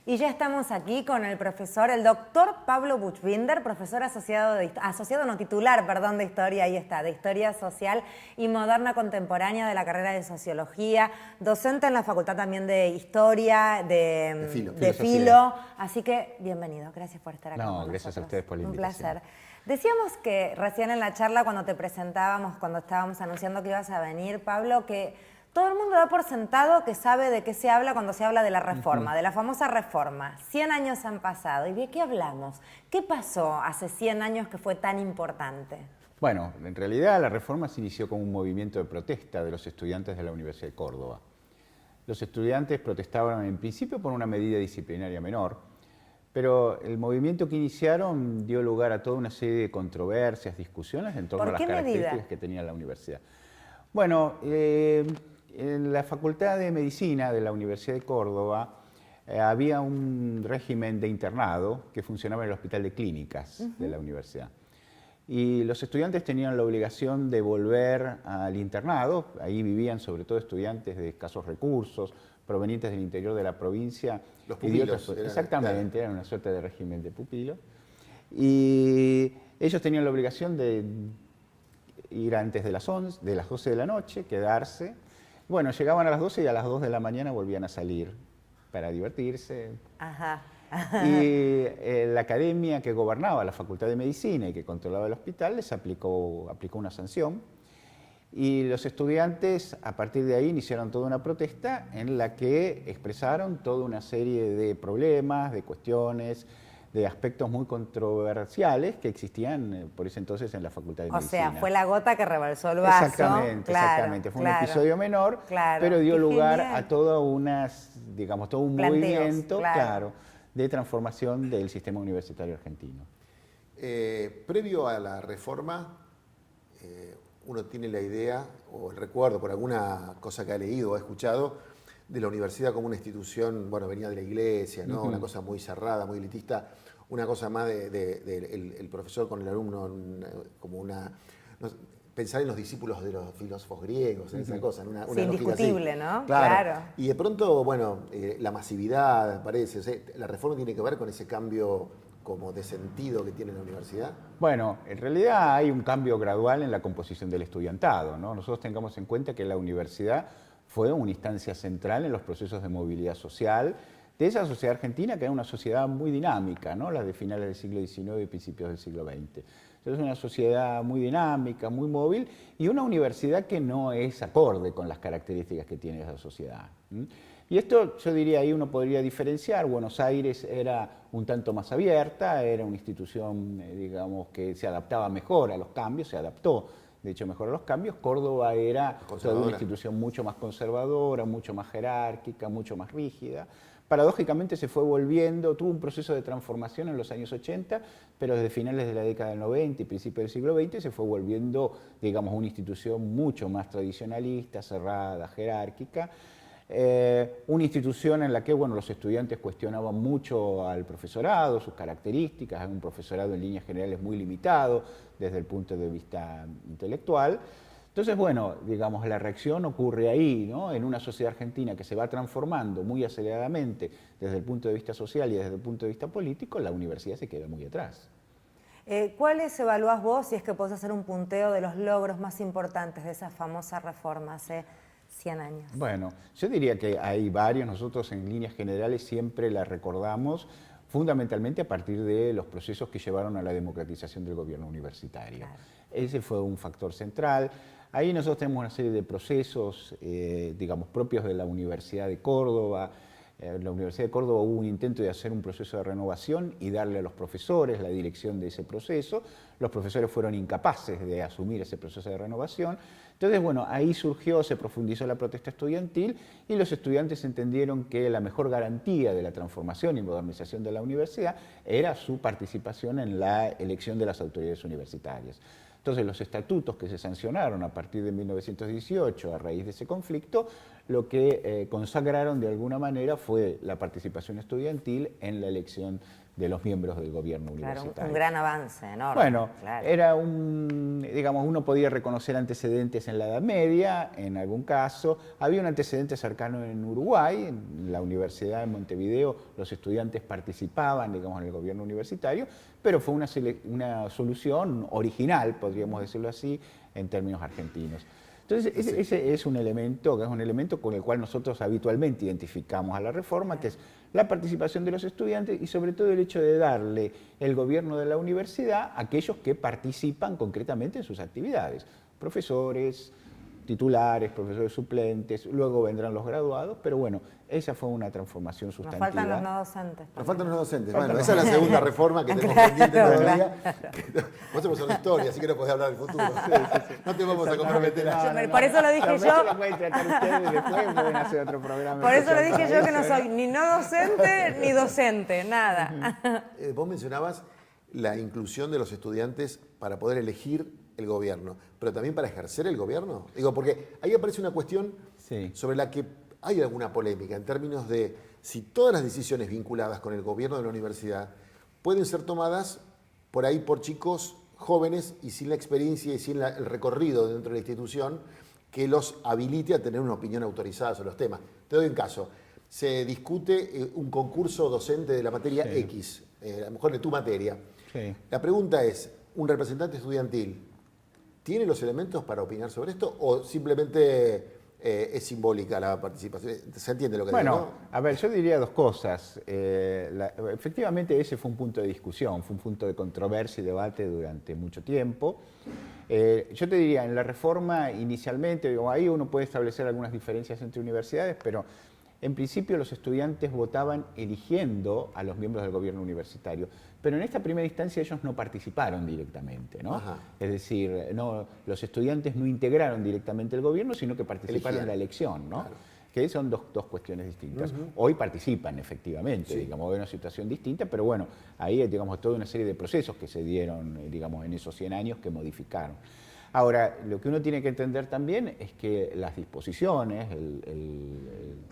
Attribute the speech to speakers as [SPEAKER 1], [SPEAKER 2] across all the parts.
[SPEAKER 1] Y ya estamos aquí con el profesor, el doctor Pablo Buchbinder, profesor asociado no titular, perdón, de Historia, ahí está, de Historia Social y Moderna Contemporánea de la carrera de Sociología, docente en la Facultad también de Historia, de Filo. Así que, bienvenido, gracias por estar acá con nosotros.
[SPEAKER 2] Gracias a ustedes por la invitación.
[SPEAKER 1] Un placer. Decíamos que recién en la charla, cuando te presentábamos, cuando estábamos anunciando que ibas a venir, Pablo, que todo el mundo da por sentado que sabe de qué se habla cuando se habla de la reforma, de la famosa reforma. 100 años han pasado. ¿Y de qué hablamos? ¿Qué pasó hace 100 años que fue tan importante?
[SPEAKER 2] Bueno, en realidad la reforma se inició como un movimiento de protesta de los estudiantes de la Universidad de Córdoba. Los estudiantes protestaban en principio por una medida disciplinaria menor, pero el movimiento que iniciaron dio lugar a toda una serie de controversias, discusiones en torno a las características que tenía la universidad. Bueno, en la Facultad de Medicina de la Universidad de Córdoba había un régimen de internado que funcionaba en el Hospital de Clínicas de la universidad. Y los estudiantes tenían la obligación de volver al internado. Ahí vivían sobre todo estudiantes de escasos recursos, provenientes del interior de la provincia.
[SPEAKER 3] Los pupilos.
[SPEAKER 2] Exactamente, era una suerte de régimen de pupilo. Y ellos tenían la obligación de ir antes de las 12 de la noche, quedarse. Bueno, llegaban a las 12 y a las 2 de la mañana volvían a salir para divertirse.
[SPEAKER 1] Ajá.
[SPEAKER 2] Y la academia que gobernaba la Facultad de Medicina y que controlaba el hospital les aplicó una sanción. Y los estudiantes, a partir de ahí, iniciaron toda una protesta en la que expresaron toda una serie de problemas, de cuestiones, de aspectos muy controversiales que existían por ese entonces en la Facultad de Medicina.
[SPEAKER 1] O sea, fue la gota que rebalsó el vaso.
[SPEAKER 2] Exactamente,
[SPEAKER 1] claro,
[SPEAKER 2] exactamente. Fue
[SPEAKER 1] claro,
[SPEAKER 2] un episodio menor, pero dio lugar a todo un movimiento, de transformación del sistema universitario argentino.
[SPEAKER 3] Previo a la reforma, uno tiene la idea, o el recuerdo por alguna cosa que ha leído o ha escuchado, de la universidad como una institución, bueno, venía de la iglesia, ¿no? Una cosa muy cerrada, muy elitista, una cosa más el profesor con el alumno, como una... pensar en los discípulos de los filósofos griegos, en esa cosa, en una
[SPEAKER 1] indiscutible,
[SPEAKER 3] así.
[SPEAKER 1] ¿no?
[SPEAKER 3] Claro. Y de pronto, bueno, la masividad, parece, o sea, la reforma tiene que ver con ese cambio como de sentido que tiene la universidad.
[SPEAKER 2] Bueno, en realidad hay un cambio gradual en la composición del estudiantado, ¿no? Nosotros tengamos en cuenta que la universidad fue una instancia central en los procesos de movilidad social de esa sociedad argentina, que era una sociedad muy dinámica, ¿no? La de finales del siglo XIX y principios del siglo XX. Entonces, una sociedad muy dinámica, muy móvil, y una universidad que no es acorde con las características que tiene esa sociedad. Y esto, yo diría, ahí uno podría diferenciar. Buenos Aires era un tanto más abierta, era una institución, digamos, que se adaptaba mejor a los cambios, se adaptó, de hecho, mejor a los cambios. Córdoba era toda una institución mucho más conservadora, mucho más jerárquica, mucho más rígida. Paradójicamente se fue volviendo, tuvo un proceso de transformación en los años 80, pero desde finales de la década del 90 y principios del siglo XX se fue volviendo, digamos, una institución mucho más tradicionalista, cerrada, jerárquica. Una institución en la que, bueno, los estudiantes cuestionaban mucho al profesorado, sus características, un profesorado en líneas generales muy limitado desde el punto de vista intelectual. Entonces, bueno, digamos, la reacción ocurre ahí, ¿no? En una sociedad argentina que se va transformando muy aceleradamente desde el punto de vista social y desde el punto de vista político, la universidad se queda muy atrás.
[SPEAKER 1] ¿Cuáles evaluás vos, si es que podés hacer un punteo de los logros más importantes de esa famosa reforma hace 100 años?
[SPEAKER 2] Bueno, yo diría que hay varios. Nosotros en líneas generales siempre la recordamos fundamentalmente a partir de los procesos que llevaron a la democratización del gobierno universitario. Claro. Ese fue un factor central. Ahí nosotros tenemos una serie de procesos, digamos, propios de la Universidad de Córdoba. En la Universidad de Córdoba hubo un intento de hacer un proceso de renovación y darle a los profesores la dirección de ese proceso. Los profesores fueron incapaces de asumir ese proceso de renovación. Entonces, bueno, ahí surgió, se profundizó la protesta estudiantil y los estudiantes entendieron que la mejor garantía de la transformación y modernización de la universidad era su participación en la elección de las autoridades universitarias. Entonces, los estatutos que se sancionaron a partir de 1918 a raíz de ese conflicto lo que consagraron de alguna manera fue la participación estudiantil en la elección de los miembros del gobierno universitario.
[SPEAKER 1] Claro, un gran avance, enorme.
[SPEAKER 2] Bueno,
[SPEAKER 1] claro.
[SPEAKER 2] era digamos, uno podía reconocer antecedentes en la Edad Media, en algún caso. Había un antecedente cercano en Uruguay, en la Universidad de Montevideo, los estudiantes participaban, digamos, en el gobierno universitario, pero fue una solución original, podríamos decirlo así, en términos argentinos. Entonces, ese es un elemento con el cual nosotros habitualmente identificamos a la reforma, que es la participación de los estudiantes y sobre todo el hecho de darle el gobierno de la universidad a aquellos que participan concretamente en sus actividades. Profesores, titulares, profesores suplentes, luego vendrán los graduados, pero bueno, esa fue una transformación sustantiva.
[SPEAKER 1] Nos faltan los no docentes.
[SPEAKER 3] Nos faltan los no docentes. Bueno, esa es la segunda reforma que tenemos pendiente todavía. Vos sos profesor de historia, así que no podés hablar del futuro. No te vamos a comprometer.
[SPEAKER 1] Por eso lo dije yo.
[SPEAKER 2] Lo pueden tratar ustedes después, pueden hacer otro programa.
[SPEAKER 1] Por eso lo dije yo, que no soy ni no docente ni docente, nada.
[SPEAKER 3] Vos mencionabas la inclusión de los estudiantes para poder elegir el gobierno, pero también para ejercer el gobierno. Digo, porque ahí aparece una cuestión sobre la que hay alguna polémica en términos de si todas las decisiones vinculadas con el gobierno de la universidad pueden ser tomadas por ahí por chicos jóvenes y sin la experiencia y sin el recorrido dentro de la institución que los habilite a tener una opinión autorizada sobre los temas. Te doy un caso. Se discute un concurso docente de la materia X, a lo mejor de tu materia. Sí. La pregunta es, ¿un representante estudiantil tiene los elementos para opinar sobre esto o simplemente es simbólica la participación? ¿Se entiende lo que digo?
[SPEAKER 2] Bueno, a ver, yo diría dos cosas. Efectivamente ese fue un punto de discusión, fue un punto de controversia y debate durante mucho tiempo. Yo te diría, en la reforma inicialmente, digo, ahí uno puede establecer algunas diferencias entre universidades, pero en principio los estudiantes votaban eligiendo a los miembros del gobierno universitario, pero en esta primera instancia ellos no participaron directamente, ¿no? Es decir, los estudiantes no integraron directamente el gobierno, sino que participaron en la elección, ¿no? Claro. Que son dos cuestiones distintas. Hoy participan, efectivamente, digamos, en una situación distinta, pero bueno, ahí hay, digamos, toda una serie de procesos que se dieron, digamos, en esos 100 años que modificaron. Ahora, lo que uno tiene que entender también es que las disposiciones,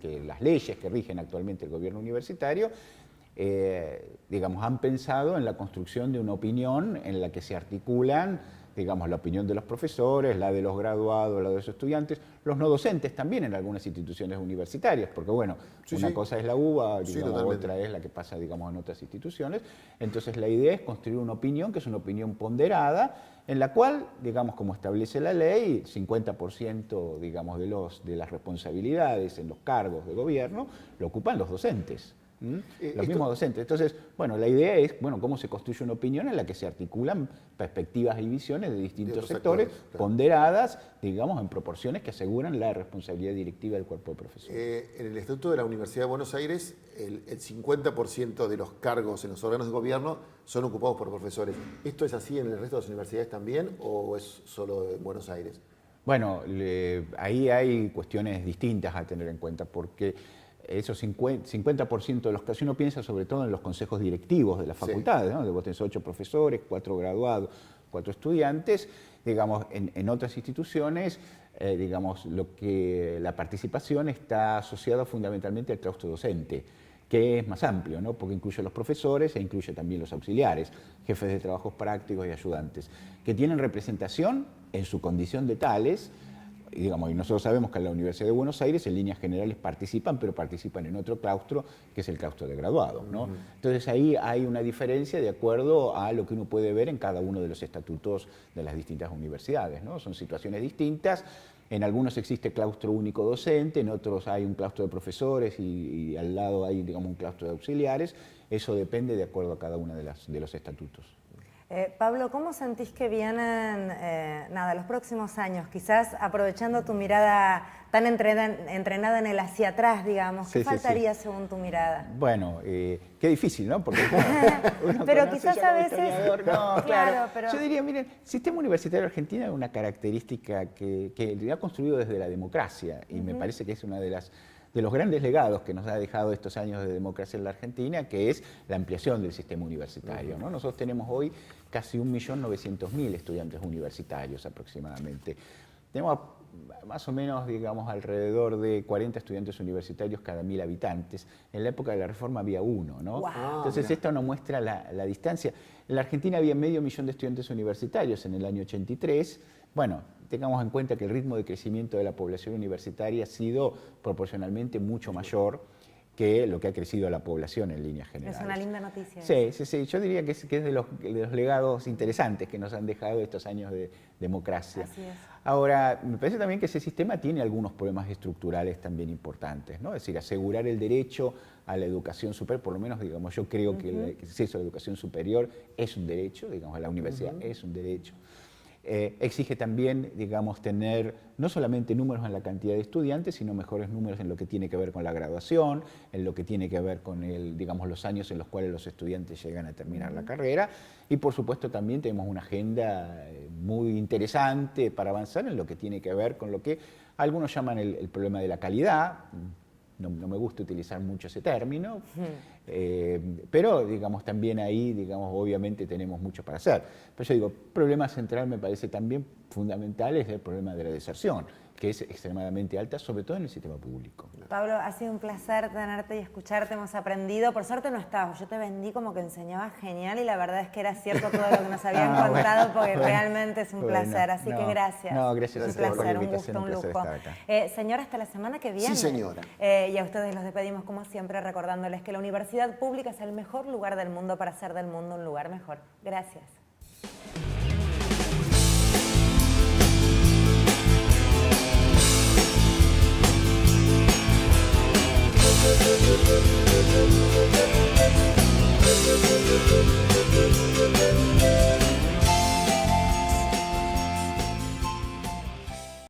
[SPEAKER 2] que las leyes que rigen actualmente el gobierno universitario, digamos, han pensado en la construcción de una opinión en la que se articulan, digamos, la opinión de los profesores, la de los graduados, la de los estudiantes, los no docentes también en algunas instituciones universitarias, porque bueno, una cosa es la UBA, digamos, otra es la que pasa, digamos, en otras instituciones. Entonces la idea es construir una opinión que es una opinión ponderada, en la cual, digamos, como establece la ley, 50%, digamos, de las responsabilidades en los cargos de gobierno lo ocupan los docentes. Los mismos docentes. Entonces, bueno, la idea es, bueno, cómo se construye una opinión en la que se articulan perspectivas y visiones de distintos sectores, ponderadas, digamos, en proporciones que aseguran la responsabilidad directiva del cuerpo de profesores.
[SPEAKER 3] En el Estatuto de la Universidad de Buenos Aires, el 50% de los cargos en los órganos de gobierno son ocupados por profesores. ¿Esto es así en el resto de las universidades también o es solo en Buenos Aires?
[SPEAKER 2] Bueno, ahí hay cuestiones distintas a tener en cuenta, porque esos 50% de los casos, si uno piensa sobre todo en los consejos directivos de las facultades, ¿no? Vos tenés 8 profesores, 4 graduados, 4 estudiantes, digamos, en otras instituciones, digamos, la participación está asociada fundamentalmente al claustro docente, que es más amplio, ¿no? Porque incluye a los profesores e incluye también los auxiliares, jefes de trabajos prácticos y ayudantes, que tienen representación en su condición de tales. Y, digamos, y nosotros sabemos que en la Universidad de Buenos Aires en líneas generales participan, pero participan en otro claustro, que es el claustro de graduados, ¿no? Entonces ahí hay una diferencia de acuerdo a lo que uno puede ver en cada uno de los estatutos de las distintas universidades, ¿no? Son situaciones distintas. En algunos existe claustro único docente, en otros hay un claustro de profesores y al lado hay, digamos, un claustro de auxiliares. Eso depende de acuerdo a cada uno de los estatutos.
[SPEAKER 1] Pablo, ¿cómo sentís que vienen los próximos años? Quizás aprovechando tu mirada tan entrenada en el hacia atrás, digamos. ¿Qué faltaría según tu mirada?
[SPEAKER 2] Bueno, qué difícil, ¿no? Porque
[SPEAKER 1] pero quizás a veces...
[SPEAKER 2] No, claro, pero... Yo diría, miren, el sistema universitario argentino es una característica que ha construido desde la democracia y me parece que es una de los grandes legados que nos ha dejado estos años de democracia en la Argentina, que es la ampliación del sistema universitario, ¿no? Nosotros tenemos hoy casi 1.900.000 estudiantes universitarios aproximadamente. Tenemos más o menos, digamos, alrededor de 40 estudiantes universitarios cada 1000 habitantes. En la época de la reforma había 1, ¿no?
[SPEAKER 1] Wow.
[SPEAKER 2] Entonces esto nos muestra la distancia. En la Argentina había 500.000 de estudiantes universitarios en el año 83. Bueno, tengamos en cuenta que el ritmo de crecimiento de la población universitaria ha sido proporcionalmente mucho mayor que lo que ha crecido la población en líneas generales.
[SPEAKER 1] Es una linda noticia.
[SPEAKER 2] Sí. Yo diría que es de los legados interesantes que nos han dejado estos años de democracia.
[SPEAKER 1] Así es.
[SPEAKER 2] Ahora, me parece también que ese sistema tiene algunos problemas estructurales también importantes, ¿no? Es decir, asegurar el derecho a la educación superior, por lo menos, digamos, yo creo que el acceso a la educación superior es un derecho, digamos, a la universidad es un derecho. Exige también, digamos, tener no solamente números en la cantidad de estudiantes, sino mejores números en lo que tiene que ver con la graduación, en lo que tiene que ver con digamos, los años en los cuales los estudiantes llegan a terminar la carrera. Y por supuesto también tenemos una agenda muy interesante para avanzar en lo que tiene que ver con lo que algunos llaman el problema de la calidad. No me gusta utilizar mucho ese término, pero digamos también ahí, digamos, obviamente tenemos mucho para hacer. Pero yo digo, el problema central me parece también fundamental es el problema de la deserción, que es extremadamente alta, sobre todo en el sistema público.
[SPEAKER 1] Pablo, ha sido un placer tenerte y escucharte, hemos aprendido. Por suerte no estabas, yo te vendí como que enseñabas genial y la verdad es que era cierto todo lo que nos habían contado porque realmente es un placer, así que gracias.
[SPEAKER 2] No, gracias.
[SPEAKER 1] Un placer, un gusto, un lujo. Señora, hasta la semana que viene.
[SPEAKER 3] Sí, señora.
[SPEAKER 1] Y a ustedes los despedimos como siempre recordándoles que la universidad pública es el mejor lugar del mundo para hacer del mundo un lugar mejor. Gracias.
[SPEAKER 4] Thank you.